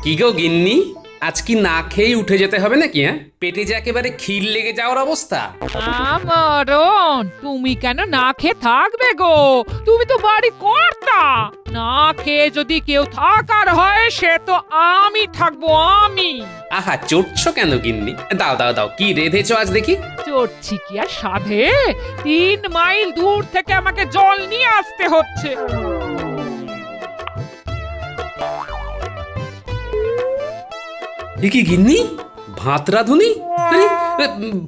কি গো গিন্নি, আজ কি না খেয়ে উঠে যেতে হবে নাকি? হ্যাঁ, পেটে যে একেবারে ক্ষীর লেগে যাওয়ার অবস্থা। আমরণ, তুমি কেন না খেয়ে থাকবে গো? তুমি তো বাড়ি কর্তা। না খেয়ে যদি কেউ থাকার হয় সে তো আমি থাকবো, আমি। আহা, চটছো কেন গিন্নি? দাও দাও দাও, কি রেধেছো আজ দেখি? চড়ছি কি আর সাধে? 3 মাইল দূর থেকে আমাকে জল নিয়ে আসতে হচ্ছে। এ কি গিন্নি, ভাত রাঁধুনি? আরে,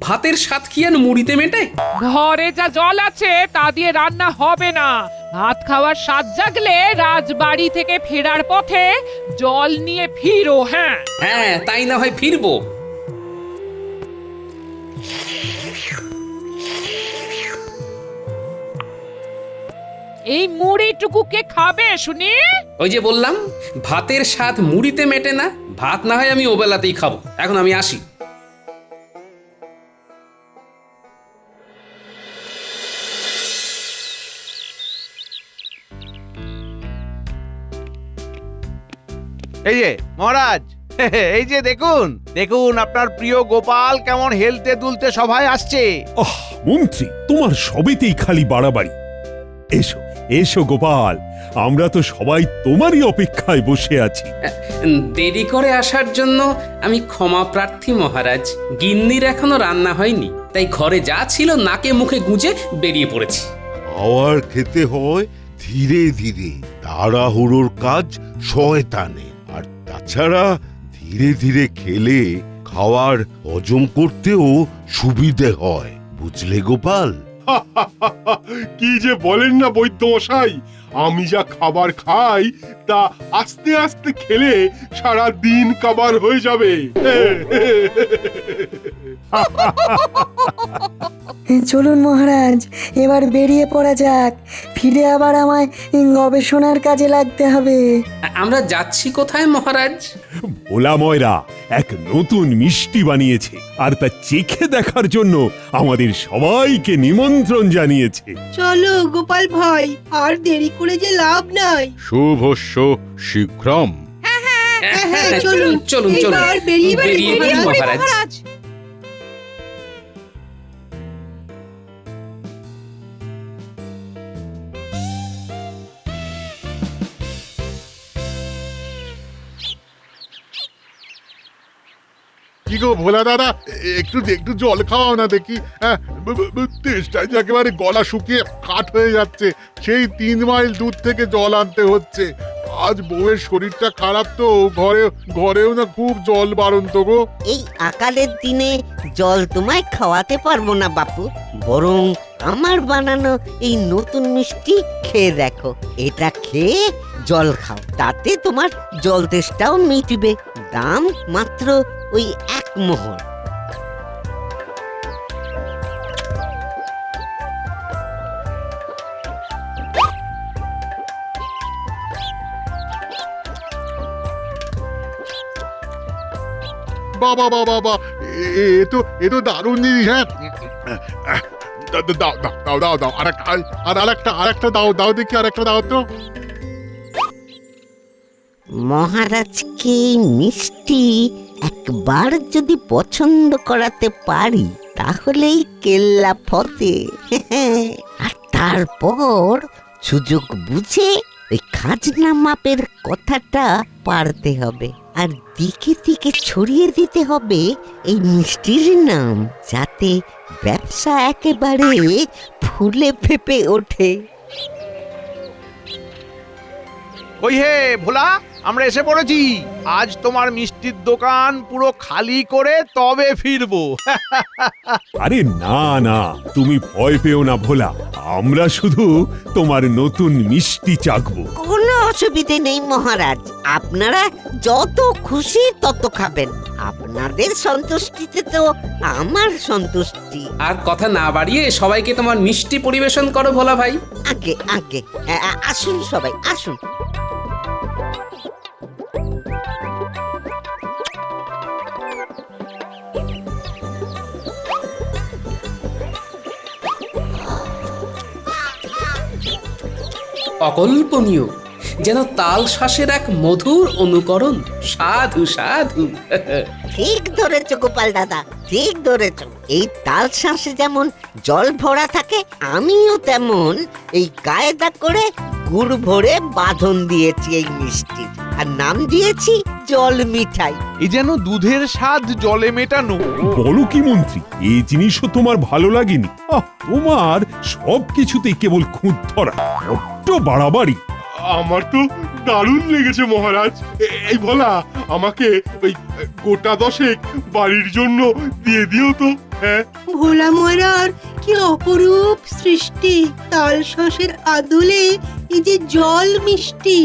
ভাতের স্বাদ কি আর মুড়িতে মেটে? ঘরে যা জল আছে তা দিয়ে রান্না হবে না। ভাত খাওয়ার স্বাদ জাগলে রাজবাড়ি থেকে ফেরার পথে জল নিয়ে ফিরো। হ্যাঁ হ্যাঁ, তাই না হয় ফিরবো। এই মুড়িটুকু কে খাবে শুনি? ওই যে বললাম, ভাতের স্বাদ মুড়িতে মেটে না। ভাত না হয় আমি ওবেলাতেই খাবো। এখন আমি আসি। এই যে মহারাজ, এই যে দেখুন দেখুন আপনার প্রিয় গোপাল কেমন হেলতে দুলতে সভায় আসছে। আহ মন্ত্রী, তোমার সবেতেই খালি বাড়াবাড়ি। এসো এসো গোপাল, আমরা তো সবাই তোমারই অপেক্ষায় বসে আছি। দেরি করে আসার জন্য আমি ক্ষমা প্রার্থী মহারাজ। গিন্নির এখনো রান্না হয়নি, তাই ঘরে যা ছিল নাকে মুখে গুঁজে বেরিয়ে পড়েছি। খাওয়ার খেতে হয় ধীরে ধীরে, তাড়াহুড়োর কাজ শয়তানের। আর তাছাড়া ধীরে ধীরে খেলে খাওয়ার হজম করতেও সুবিধে হয়, বুঝলে গোপাল? কি যে বলেন না বৈদ্যমশাই, আমি যা খাবার খাই তা আস্তে আস্তে খেলে সারা দিন কাবার হয়ে যাবে। চলুন মহারাজ, এবার বেরিয়ে পড়া যাক। ফিরে আবার আমায় গবেষণার কাজে লাগতে হবে। আমরা যাচ্ছি কোথায় মহারাজ? ভোলা ময়রা এক নতুন মিষ্টি বানিয়েছে, আর তা চেখে দেখার জন্য আমাদের সবাইকে নিমন্ত্রণ জানিয়েছে। চলো গোপাল ভাই, আর দেরি করে যে লাভ নাই। শুভস্য শীঘ্রম। হ্যাঁ, চলুন চলুন চলুন, এবার বেরিয়ে বেরিয়ে পড়ি পড়ি, মহারাজ। কি গো ভোলা দাদা, একটু একটু জল খাওয়াও না দেখি। হ্যাঁ, তেষ্টায় যে একেবারে গলা শুকিয়ে কাঠ হয়ে যাচ্ছে। সেই 3 মাইল দূর থেকে জল আনতে হচ্ছে। আজ বউয়ের শরীরটা খারাপ তো, ঘরেও না খুব জল বারন্ত গো। এই আকালের দিনে জল তোমায় খাওয়াতে পারবো না বাপু, বরং আমার বানানো এই নতুন মিষ্টি খেয়ে দেখো। এটা খেয়ে জল খাও, তাতে তোমার জল তেষ্টাও মিটবে। দাম মাত্র ওই 1 মোহর। বাবা বাবা বাবা, এ তো দারুণ জিনিস। হ্যাঁ, দাও দাও দাও দাও দাও, আরেকটা দাও দেখি, আরেকটা দাও তো। মহারাজকে মিষ্টি একবার যদি পছন্দ করাতে পারি তাহলেই কেল্লা ফতে। আর তারপর সুযোগ বুঝে ওই খাজনা মাপের কথাটা পারতে হবে, আর দিকে দিকে ছড়িয়ে দিতে হবে এই মিষ্টির নাম, যাতে ব্যবসা একেবারে ফুলে ফেপে ওঠে। ওই হে ভোলা, আমরা এসে পড়েছি। আজ তোমার মিষ্টির দোকান পুরো খালি করে তবে ফিরবো। আরে না না, তুমি ভয় পেও না ভোলা, আমরা শুধু তোমার নতুন মিষ্টি চাখবো। কোনো অসুবিধে নেই মহারাজ, আপনারা যত খুশি তত খাবেন। আপনাদের সন্তুষ্টিতে তো আমার সন্তুষ্টি। আর কথা না বাড়িয়ে সবাইকে তোমার মিষ্টি পরিবেশন করো ভোলা ভাই। আগে আগে আসুন সবাই আসুন। অকল্পনীয়, যেন তাল শ্বাসের এক মধুর অনুকরণ। সাধু সাধু। ঠিক ধরেছ গোপাল দাদা, ঠিক ধরেছ। এই তাল শ্বাসে যেমন জল ভরা থাকে, আমিও তেমন এই কায়দা করে গুড় ভরে বাঁধন দিয়েছি এই মিষ্টি, আর নাম দিয়েছি জল মিঠাই। এই যেন দুধের স্বাদ জলে মেটানো। বলো কি মন্ত্রী, এই জিনিসও তোমার ভালো লাগেনি? তোমার সব কিছুতেই কেবল খুঁত ধরা, বড্ড বাড়াবাড়ি। আমার তো দারুণ লেগেছে মহারাজ। এই ভোলা, আমাকে ওই গোটা 10 বাড়ির জন্য দিয়ে দিও তো। হ্যাঁ, ভোলা মরার কি অপরূপ সৃষ্টি, তাল শাঁসের আদলে এই যে জল মিষ্টি।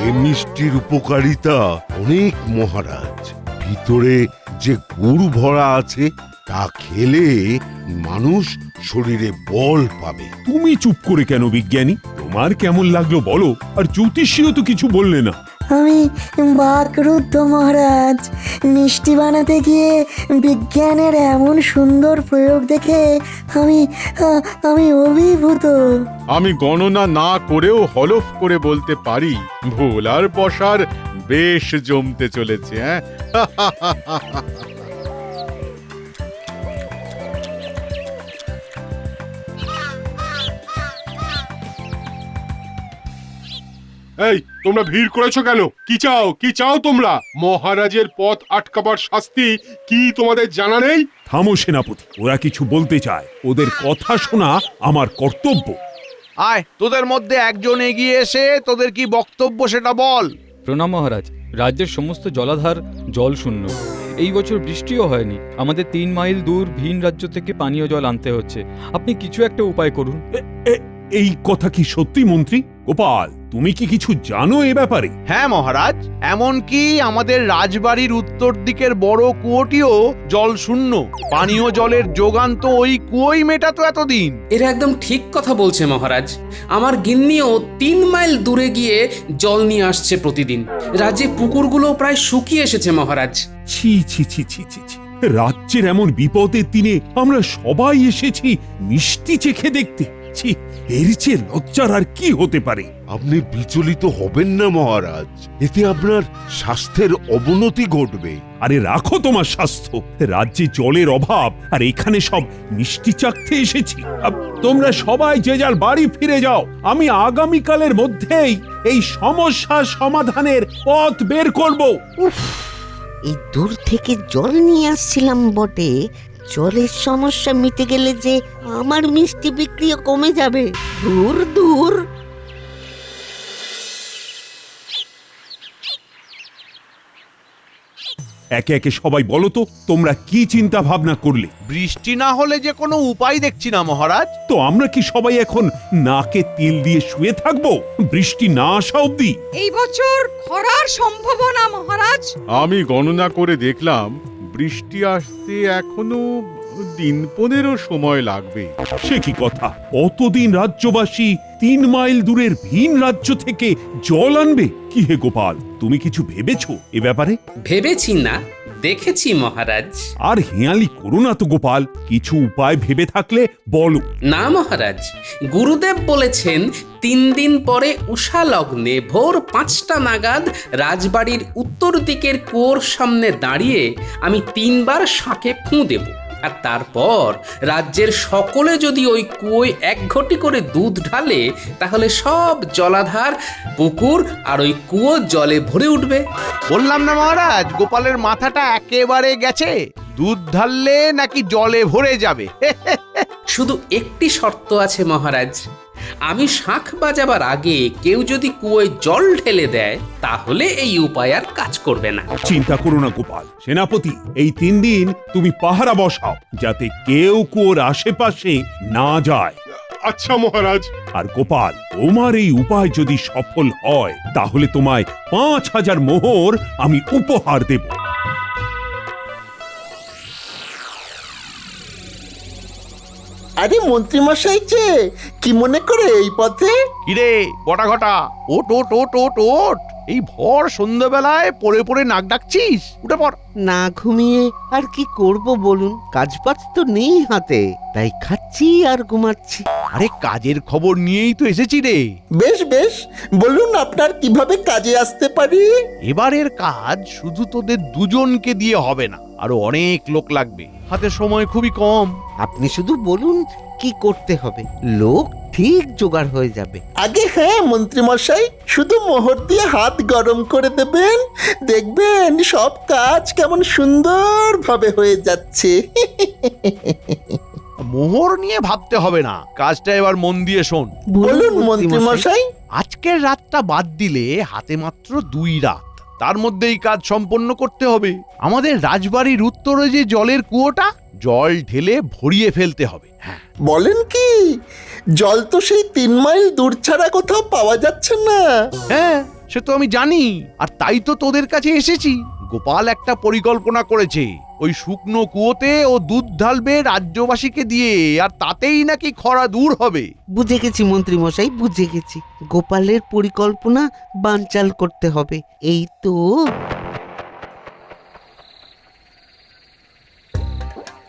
এই মিষ্টির উপকারিতা অনেক মহারাজ। ভিতরে যে গুড় ভরা আছে তা খেলে মানুষ শরীরে বল পাবে। তুমি চুপ করে কেন বিজ্ঞানী? তোমার কেমন লাগলো বলো। আর জ্যোতিষীও তো কিছু বললে না। আমি বাকরুদ্ধ মহারাজ। মিষ্টি বানাতে গিয়ে বিজ্ঞানের এমন সুন্দর প্রয়োগ দেখে আমি অভিভূত। আমি গণনা না করেও হলফ করে বলতে পারি, ভোলার বসার বেশ জমতে চলেছে। হ্যাঁ, এই তোমরা ভিড় করেছো কেন? কি চাও, কি চাও তোমরা? মহারাজের পথ আটকাবার শাস্তি কি তোমাদের জানা নেই? থামো সেনাপতি, ওরা কিছু বলতে চায়, ওদের কথা শোনা আমার কর্তব্য। আয়, তোদের মধ্যে একজন এগিয়ে এসে তোদের কি বক্তব্য সেটা বল। প্রণাম মহারাজ। রাজ্যের সমস্ত জলাধার জল শূন্য। এই বছর বৃষ্টিও হয়নি। আমাদের 3 মাইল দূর ভিন রাজ্য থেকে পানীয় জল আনতে হচ্ছে। আপনি কিছু একটা উপায় করুন। এই কথা কি সত্যি মন্ত্রী? গোপাল, তুমি কি কিছু জানো এ ব্যাপারে? হ্যাঁ মহারাজ, এমনকি আমাদের রাজবাড়ির উত্তর দিকের বড় কুয়োটিও জল শূন্য। পানীয় জলের যোগান তো ওই কুয়োই মেটাতো এতদিন। এরা একদম ঠিক কথা বলছে মহারাজ। আমার গিন্নিও 3 মাইল দূরে গিয়ে জল নিয়ে আসছে প্রতিদিন। রাজ্যে পুকুরগুলো প্রায় শুকিয়ে এসেছে মহারাজ। ছি ছি ছি ছি ছি ছি। রাজ্যের এমন বিপদের দিনে আমরা সবাই এসেছি মিষ্টি চেখে দেখতে। ছি, এর চেয়ে লজ্জার আর কি হতে পারে? আপনি বিচলিত হবেন না মহারাজ, এতে আপনার স্বাস্থ্যের অবনতি ঘটবে। আরে রাখো তোমার স্বাস্থ্য। রাজ্যে জলের অভাব, আর এখানে সব মিষ্টি চাখতে এসেছি। তোমরা সবাই যে যার বাড়ি ফিরে যাও। আমি আগামীকালের মধ্যেই এই সমস্যার সমাধানের পথ বের করব। এই দূর থেকে জল নিয়ে আসছিলাম বটে, জলের সমস্যা মিটে গেলে যে আমার মিষ্টি বিক্রিও কমে যাবে। দূর দূর। একে একে সবাই বলো তো, তোমরা কি চিন্তা ভাবনা করলে? বৃষ্টি না হলে যে কোনো উপায় দেখছি না মহারাজ। তো আমরা কি সবাই এখন নাকে তিল দিয়ে শুয়ে থাকবো বৃষ্টি না আসা অবধি? এই বছর খরার সম্ভাবনা মহারাজ। আমি গণনা করে দেখলাম বৃষ্টি আসতে এখনো 15 সময় লাগবে। সে কি কথা? অতদিন রাজ্যবাসী 3 মাইল দূরের ভিন রাজ্য থেকে জল আনবে? কি হে গোপাল, তুমি কিছু ভেবেছো এ ব্যাপারে? ভেবেছি না, দেখেছি মহারাজ। আর হেঁয়ালি করো না তো গোপাল, কিছু উপায় ভেবে থাকলে বলো। না মহারাজ, গুরুদেব বলেছেন 3 দিন পরে উষা লগ্নে ভোর 5টা নাগাদ রাজবাড়ির উত্তর দিকের কুয়োর সামনে দাঁড়িয়ে আমি 3 বার শাঁখে ফুঁ দেব। আর তারপর রাজ্যের সকলে যদি ওই কুয়োয় 1 ঘটি করে দুধ ঢালে, তাহলে সব জলাধার, পুকুর আর ওই কুয়ো জলে ভরে উঠবে। বললাম না মহারাজ, গোপালের মাথাটা একেবারে গেছে। দুধ ঢাললে নাকি জলে ভরে যাবে। শুধু একটি শর্ত আছে মহারাজ, আমি শাঁখ বাজাবার আগে কেউ যদি কুয়োয় জল ঢেলে দেয়, তাহলে এই উপায় আর কাজ করবে না। চিন্তা করো না গোপাল। সেনাপতি, এই 3 দিন তুমি পাহারা বসাও, যাতে কেউ কুয়োর আশেপাশে না যায়। আচ্ছা মহারাজ। আর গোপাল, তোমার এই উপায় যদি সফল হয়, তাহলে তোমায় 5000 মোহর আমি উপহার দেব। আরে মন্ত্রীমশাই যে কি মনে করে এই পথে? কিরে বটা ঘটা, ওট ওট ওট ওট ওট, এই ভর সন্ধ্যাবেলায় পড়ে পড়ে নাক ডাকছিস? উঠে পড়। না ঘুমিয়ে আর কি করব বলুন, কাজবাজ তো নেই হাতে, তাই খাচ্ছি আর ঘুমাচ্ছি। আরে কাজের খবর নিয়েই তো এসেছি রে। বেশ বেশ, বলুন আপনার কিভাবে কাজে আসতে পারি? এবারের কাজ শুধু তোদের দুজনকে দিয়ে হবে না, আরো অনেক লোক লাগবে, হাতে সময় খুবই কম। আপনি শুধু বলুন কি করতে হবে, লোক ঠিক জোগাড় হয়ে যাবে। আগে হ্যাঁ মন্ত্রী মশাই, শুধু মোহর দিয়ে হাত গরম করে দেবেন, দেখবেন সব কাজ কেমন সুন্দরভাবে হয়ে যাচ্ছে। মোহর নিয়ে ভাবতে হবে না, কাজটা এবার মন দিয়ে শোন। বলুন মন্ত্রী মশাই। আজকের রাতটা বাদ দিলে হাতে মাত্র 2 রাত, তার মধ্যেই কাজ সম্পন্ন করতে হবে। আমাদের রাজবাড়ির উত্তরে যে জলের কুয়োটা, জল ঢেলে ভরিয়ে ফেলতে হবে। হ্যাঁ, বলেন কি, জল তো সেই 3 মাইল দূর ছাড়া কোথাও পাওয়া যাচ্ছে না। হ্যাঁ সে তো আমি জানি, আর তাই তো তোদের কাছে এসেছি। গোপাল একটা পরিকল্পনা করেছে, ওই শুকনো কুয়োতে ও দুধ ঢালবে রাজ্যবাসীকে দিয়ে, আর তাতেই নাকি খরা দূর হবে। বুঝে গেছি মন্ত্রী মশাই, বুঝে গেছি। গোপালের পরিকল্পনা বানচাল করতে হবে, এই তো।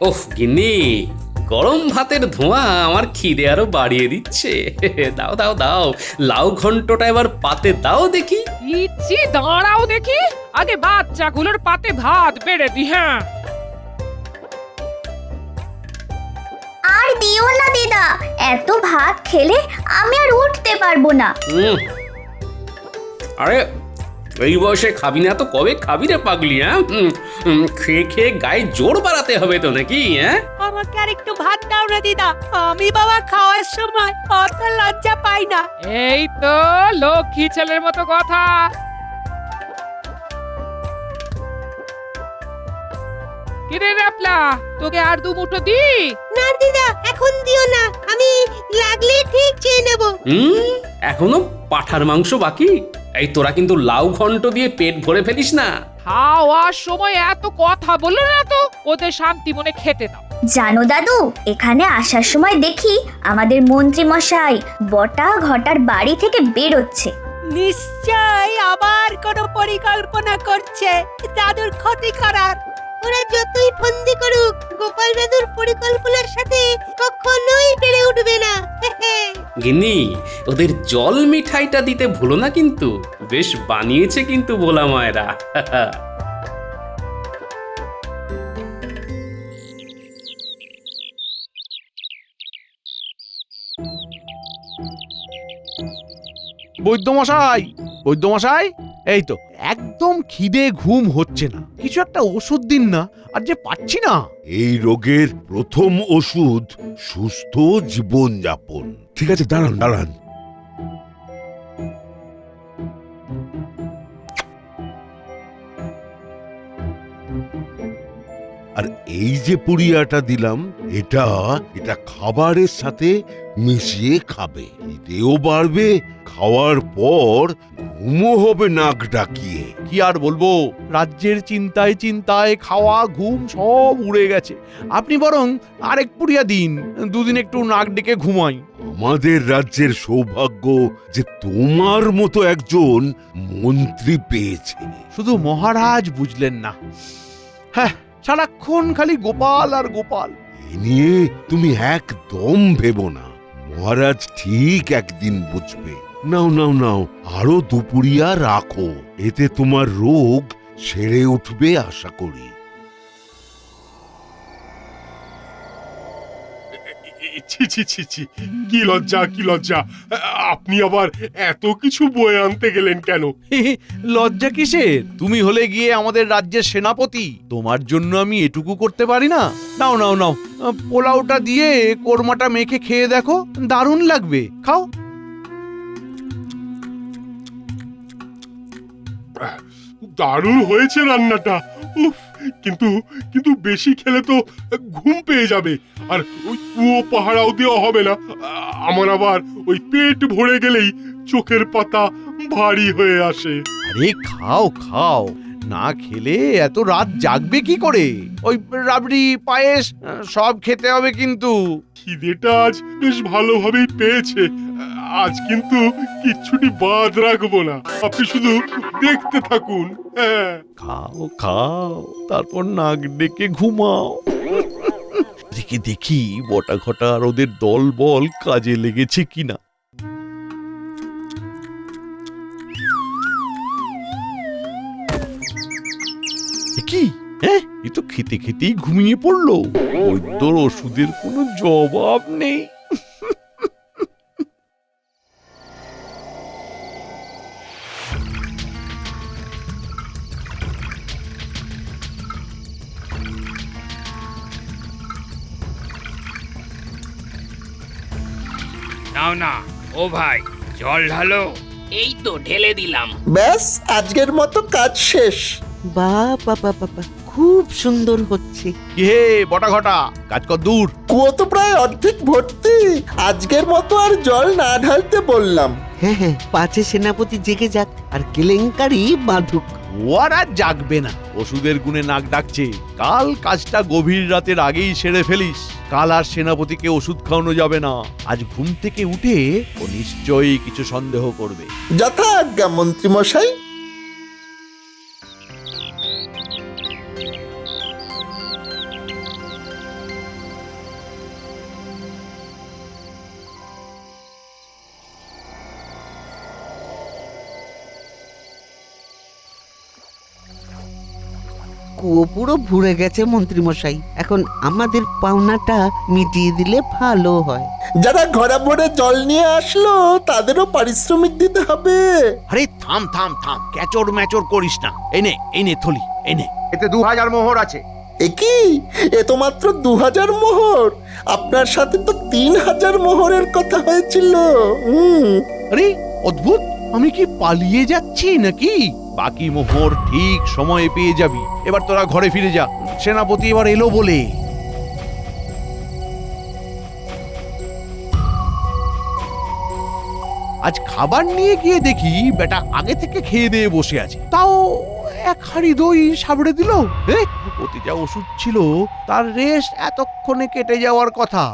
ওহ গিন্নি, গরম ভাতের ধোঁয়া আমার খিদে আরো বাড়িয়ে দিচ্ছে। দাও দাও দাও, লাউ ঘন্টটা এবার পাতে দাও দেখি। ইচ্ছি, দাঁড়াও দেখি, আগে বাচ্চাগুলোর পাতে ভাত বেড়ে দি। হ্যাঁ, আর দিও না দিদা, এত ভাত খেলে আমি আর উঠতে পারবো না। আরে এই বয়সে খাবি না তো কবে খাবি রে পাগলি? হ্যাঁ, খেয়ে খেয়ে গায়ে জোর বাড়াতে হবে তো নাকি? হ্যাঁ, আমাকে আর একটু ভাত দাও না দিদা, আমি বাবা খাওয়ার সময় অত লজ্জা পাই না। এই তো লক্ষ্মী ছেলের মতো কথা। কিরে রেপলা, তোকে আর 2 মুঠো দি? না দিদা, এখন দিও না, আমি লাগলে ঠিক চেয়ে নেব। এখনো পাঠার মাংস বাকি। এই তোরা কিন্তু লাউ ঘন্ট দিয়ে পেট ভরে ফেলিস না। খাওয়ার সময় এত কথা বলো না তো, ওদের শান্তি মনে খেতে দাও। জানো দাদু, এখানে আসার সময় দেখি আমাদের মন্ত্রী মশাই বটা ঘটার বাড়ি থেকে বেরোচ্ছে। নিশ্চয় আবার কোনো পরিকল্পনা করছে দাদুর ক্ষতি করার। ওরা যতই ফন্দি করুক, গোপাল দাদুর পরিকল্পনার সাথে কখনোই পেরে উঠবে না। গিন্নি, ওদের জল মিঠাইটা দিতে ভুলো না কিন্তু, বেশ বানিয়েছে কিন্তু ভোলা মায়েরা। বৈদ্যমশাই, বৈদ্যমশাই, এই তো একদম খিদে ঘুম হচ্ছে না, কিছু একটা ওষুধ দিন না, আর যে পাচ্ছি না। এই রোগের প্রথম ওষুধ সুস্থ জীবনযাপন। ঠিক আছে, দাঁড়ান দাঁড়ান। আর এই যে পুড়িয়াটা দিলাম, এটা এটা খাবারের সাথে মিশিয়ে খাবে, খিদেও বাড়বে, খাওয়ার পর ঘুমও হবে নাক ডাকিয়ে। কি আর বলবো, রাজ্যের চিন্তায় চিন্তায় খাওয়া ঘুম সব উড়ে গেছে। আপনি বরং আরেক পুড়িয়া দিন, 2 দিন একটু নাক ডেকে ঘুমাই। আমাদের রাজ্যের সৌভাগ্য যে তোমার মতো একজন মন্ত্রী পেয়েছে। শুধু মহারাজ বুঝলেন না। হ্যাঁ, সারাক্ষণ খালি গোপাল আর গোপাল। এ নিয়ে তুমি একদম ভেবো না, মহারাজ ঠিক একদিন বুঝবে। নাও নাও নাও, আরো 2 পুড়িয়া রাখো, এতে তোমার রোগ সেরে উঠবে আশা করি। ছি ছি ছি ছি, কি লজ্জা কি লজ্জা! আপনি আবার এত কিছু বয়ে আনতে গেলেন কেন? লজ্জা কিসের? তুমি হলে গিয়ে আমাদের রাজ্যের সেনাপতি, তোমার জন্য আমি এটুকু করতে পারি না? নাও নাও নাও, পোলাওটা দিয়ে কোরমাটা মেখে খেয়ে দেখো, দারুণ লাগবে, খাও। দারুণ হয়েছে রান্নাটা। উফ, কিন্তু কিন্তু বেশি খেলে তো ঘুম পেয়ে যাবে, আর ওই কুয়ো পাহারাও দেওয়া হবে না। আমার আবার ওই পেট ভরে গেলেই চোখের পাতা ভারী হয়ে আসে। আরে খাও খাও, না খেলে এত রাত জাগবে কি করে? ওই রাবড়ি পায়েস সব খেতে হবে কিন্তু। খিদেটা আজ বেশ ভালোভাবেই পেয়েছে, আজ কিন্তু কিচ্ছুটি বাদ রাখবো না, আপনি শুধু দেখতে থাকুন। হ্যাঁ, খাও খাও, তারপর নাক ডেকে ঘুমাও। দেখি দেখি বটা ঘটা আর ওদের দল বল কাজে লেগেছে কিনা। কি হ্যাঁ, এ তো খেতে খেতেই ঘুমিয়ে পড়লো। বৈদ্যর ওষুধের কোনো জবাব নেই। নাও না ও ভাই, জল ঢালো। এই তো ঢেলে দিলাম। ব্যাস আজকের মতো কাজ শেষ। বাবা বাবা, খুব সুন্দর হচ্ছে। কি হে বটা ঘটা, কাজ কর দূর। কুয়ো তো প্রায় অর্ধেক ভর্তি, আজকের মতো আর জল না ঢালতে বললাম। হ্যাঁ হ্যাঁ, পাছে সেনাপতি জেগে যাক আর কেলেঙ্কারি বাঁধুক। ও আর জাগবে না, ওষুধের গুণে নাক ডাকছে। কাল কাজটা গভীর রাতের আগেই সেরে ফেলিস। কাল আর সেনাপতিকে ওষুধ খাওয়ানো যাবে না। আজ ঘুম থেকে উঠে ও নিশ্চয়ই কিছু সন্দেহ করবে। যথা আজ্ঞা মন্ত্রী মশাই। কুয়ো পুরো ভরে গেছে মন্ত্রী মশাই, এখন আমাদের পাওনাটা মিটিয়ে দিলে ভালো হয়। যারা ঘরে ভরে জল নিয়ে আসলো তাদেরও পারিশ্রমিক দিতে হবে। আরে থাম থাম থাম, ক্যাচর ম্যাচর করিস না। এই নে থলি, এই নে। এতে 2000 মোহর আছে। এ কি, এ তো মাত্র 2000 মোহর। আপনার সাথে তো 3000 মোহরের কথা হয়েছিল। আরে অদ্ভুত, আমি কি পালিয়ে যাচ্ছি নাকি? বাকি মোহর ঠিক সময়ে পেয়ে যাবি। এবার তোরা ঘরে ফিরে যা, সেনাপতি এবার এলো বলে। আজ খাবার নিয়ে গিয়ে দেখি বেটা আগে থেকে খেয়ে দিয়ে বসে আছে, তাও এক হাঁড়ি দই সাবড়ে দিল। ওতে যা ওষুধ ছিল তার রেশ এতক্ষণে কেটে যাওয়ার কথা।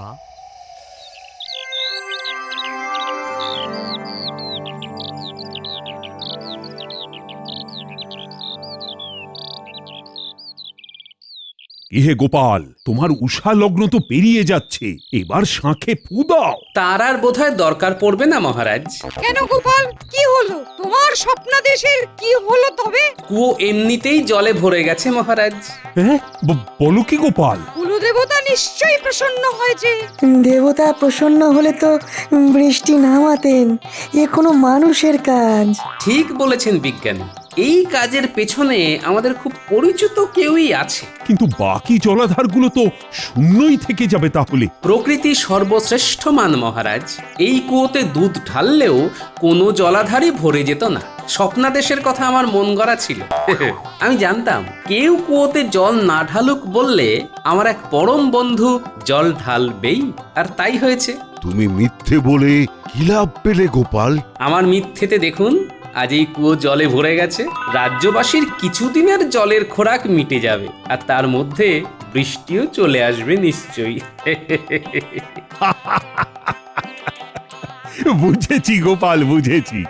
ইহে গোপাল, তোমার উষা লগ্ন তো পেরিয়ে যাচ্ছে, এবার শাঁখে ফু দাও। তার আর বোধহয় দরকার পড়বে না মহারাজ। কেন গোপাল, কি হলো তোমার স্বপ্নাদেশের? কি হলো তবে? কুয়ো এমনিতেই জলে ভরে গেছে মহারাজ। হ্যাঁ, বলো কি গোপাল? কুলদেবতা নিশ্চয়ই প্রসন্ন হয়েছে। দেবতা প্রসন্ন হলে তো বৃষ্টি নামাতেন। এ কোনো মানুষের কাজ। ঠিক বলেছেন বিজ্ঞানী, এই কাজের পেছনে আমাদের খুব পরিচিত কেউই আছে। কিন্তু বাকি জলাধারগুলো তো শূন্যই থেকে যাবে তাহলে। প্রকৃতি সর্বশ্রেষ্ঠ মান মহারাজ। এই কুয়োতে দুধ ঢাললেও কোনো জলাধারই ভরে যেত না। স্বপ্নাদেশের কথা আমার মন গড়া ছিল। আমি জানতাম কেউ কুয়োতে জল না ঢালুক বললে আমার এক পরম বন্ধু জল ঢালবেই, আর তাই হয়েছে। তুমি মিথ্যে বলে কি লাভ পেলে গোপাল? আমার মিথ্যেতে দেখুন, আজ এই কুয়ো জলে ভরে গেছে। রাজ্যবাসীর কিছুদিনের জলের খোরাক মিটে যাবে, আর তার মধ্যে বৃষ্টিও চলে আসবে নিশ্চয়ই। বুঝেছি গোপাল, বুঝেছি।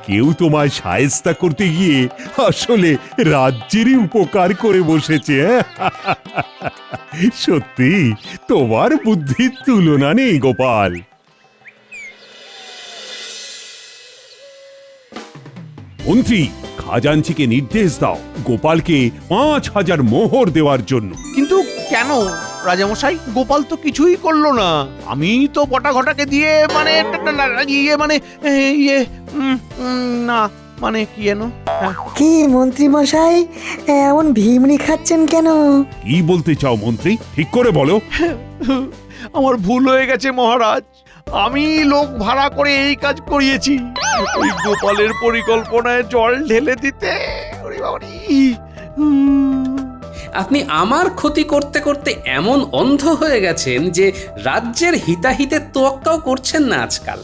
কেউ তোমায় শায়েস্তা করতে গিয়ে আসলে রাজ্যেরই উপকার করে বসেছে। সত্যি তোমার বুদ্ধির তুলনা নেই গোপাল। মন্ত্রী, খাজাঞ্চিকে নির্দেশ দাও গোপালকে 5000 মোহর দেওয়ার জন্য। কিন্তু কেন রাজামশাই? গোপাল তো কিছুই করলো না। আমি তো বটা ঘটাকে দিয়ে না মানে কি এনো। কি মন্ত্রী মশাই, এমন ভিমড়ি খাচ্ছেন কেন? কি বলতে চাও মন্ত্রী, ঠিক করে বলো। আমার ভুল হয়ে গেছে মহারাজ। আমি লোক ভাড়া করে এই কাজ করিয়েছি, ওই গোপালের পরিকল্পনায় জল ঢেলে দিতে। আপনি আমার ক্ষতি করতে করতে এমন অন্ধ হয়ে গেছেন যে রাজ্যের হিতাহিতে তোয়াক্কাও করছেন না আজকাল।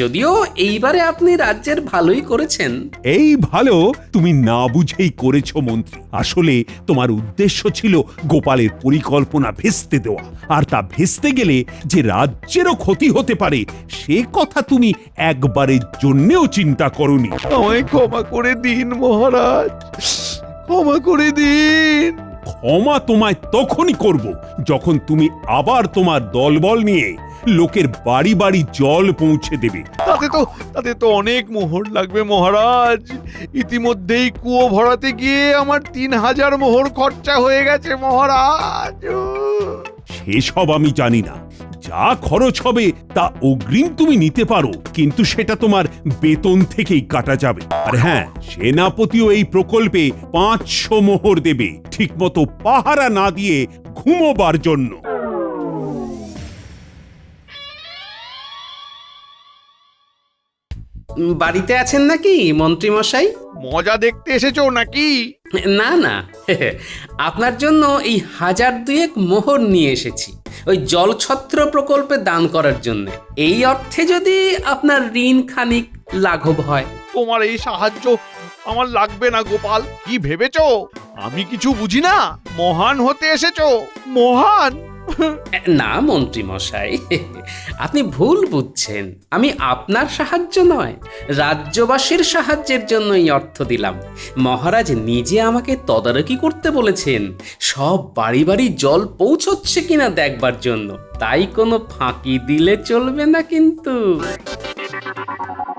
যদিও এইবারে আপনি রাজ্যের ভালোই করেছেন। এই ভালো তুমি না বুঝেই করেছো মন্ত্রী। আসলে তোমার উদ্দেশ্য ছিল গোপালের পরিকল্পনা ভেস্তে দেওয়া, আর তা ভেস্তে গেলে যে রাজ্যেরও ক্ষতি হতে পারে সে কথা তুমি একবারের জন্যেও চিন্তা করনি। আমায় ক্ষমা করে দিন মহারাজ, ক্ষমা করে দিন। ক্ষমা তোমায় তখনই করব যখন তুমি আবার তোমার দলবল নিয়ে লোকের বাড়ি বাড়ি জল পৌঁছে দেবে। তাতে তো অনেক মোহর লাগবে মহারাজ। ইতিমধ্যেই কুয়ো ভরাতে গিয়ে আমার 3000 মোহর খরচা হয়ে গেছে মহারাজ। সেসব আমি জানি না। যা খরচ হবে তা অগ্রিম তুমি নিতে পারো, কিন্তু সেটা তোমার বেতন থেকেই কাটা যাবে। আর হ্যাঁ, সেনাপতিও এই প্রকল্পে 500 মোহর দেবে, ঠিকমতো পাহারা না দিয়ে ঘুমোবার জন্য। বাড়িতে আছেন নাকি মন্ত্রী মশাই? মজা দেখতে এসেছো নাকি? না না, আপনার জন্য এই 1002 মোহর নিয়ে এসেছি, ওই জলছত্র প্রকল্পে দান করার জন্য। এই অর্থে যদি আপনার ঋণ খানিক লাঘব হয়। তোমার এই সাহায্য আমার লাগবে না গোপাল। কি ভেবেছো আমি কিছু বুঝি না? মহান হতে এসেছো? মহান? না মন্ত্রী মশাই, আপনি ভুল বুঝছেন। আমি আপনার সাহায্য নয়, রাজ্যবাসীর সাহায্যের জন্য এই অর্থ দিলাম। মহারাজ নিজে আমাকে তদারকি করতে বলেছেন, সব বাড়ি বাড়ি জল পৌঁছচ্ছে কিনা দেখবার জন্য। তাই কোনো ফাঁকি দিলে চলবে না কিন্তু।